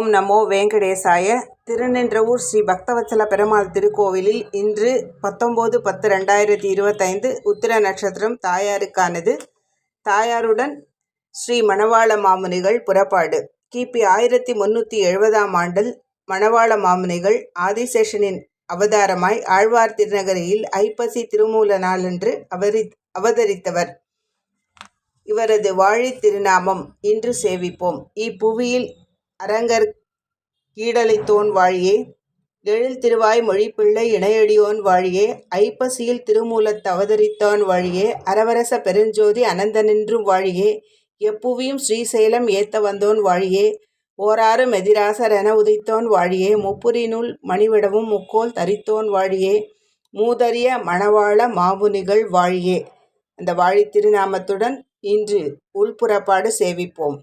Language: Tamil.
ஓம் நமோ வெங்கடேசாய. திருநின்றவூர் ஸ்ரீ பக்தவத்சல பெருமாள் திருக்கோவிலில் இன்று 19/10/2025 உத்திர நட்சத்திரம் தாயாருக்கானது. தாயாருடன் ஸ்ரீ மணவாள மாமுனிகள் புறப்பாடு. கிபி 1370ஆம் ஆண்டில் மணவாள மாமுனிகள் ஆதிசேஷனின் அவதாரமாய் ஆழ்வார் திருநகரியில் ஐப்பசி திருமூல நாளன்று அவதரித்தவர். இவரது வாழி திருநாமம் இன்று சேவிப்போம். இப்புவியில் அரங்கர் கீடலைத்தோன் வாழியே, எழில் திருவாய் மொழிப்பிள்ளை இணையடியோன் வாழியே, ஐப்பசியில் திருமூலத்து அவதரித்தான் வாழியே, அரவரச பெருஞ்சோதி அனந்தனின்றும் வாழியே, எப்புவியும் ஸ்ரீசைலம் ஏத்த வந்தோன் வாழியே, ஓராறு மெதிராசர் என உதைத்தோன் வாழியே, முப்புரிநூல் மணிவிடவும் முக்கோல் தரித்தோன் வாழியே, மூதறிய மணவாள மாமுனிகள் வாழியே. அந்த வாழி திருநாமத்துடன் இன்று உள்புறப்பாடு சேவிப்போம்.